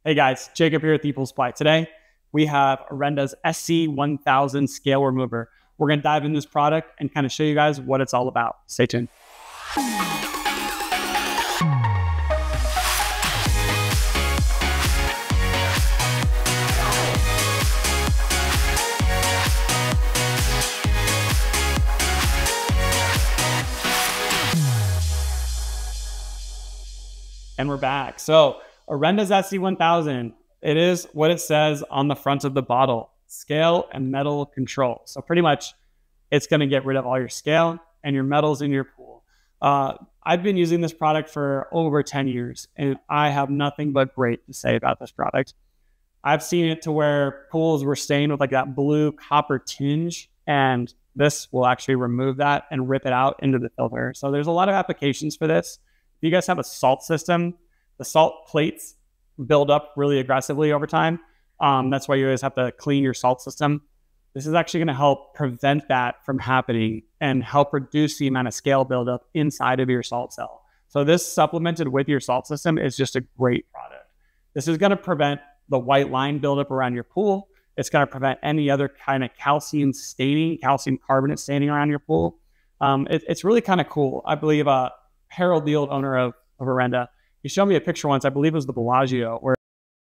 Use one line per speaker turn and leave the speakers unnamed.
Hey guys, Jacob here at ePoolSupply. Today, we have Orenda's SC-1000 scale remover. We're going to dive into this product and kind of show you guys what it's all about. Stay tuned. And we're back. So Orenda's SC-1000, it is what it says on the front of the bottle: scale and metal control. So pretty much it's going to get rid of all your scale and your metals in your pool. I've been using this product for over 10 years and I have nothing but great to say about this product. I've seen it to where pools were stained with like that blue copper tinge, and this will actually remove that and rip it out into the filter. So there's a lot of applications for this. If you guys have a salt system, the salt plates build up really aggressively over time. That's why you always have to clean your salt system. This is actually going to help prevent that from happening and help reduce the amount of scale buildup inside of your salt cell. So this supplemented with your salt system is just a great product. This is going to prevent the white line buildup around your pool. It's going to prevent any other kind of calcium staining, calcium carbonate staining around your pool. It's really kind of cool. I believe Harold, the old owner of Orenda, he showed me a picture once, I believe it was the Bellagio, where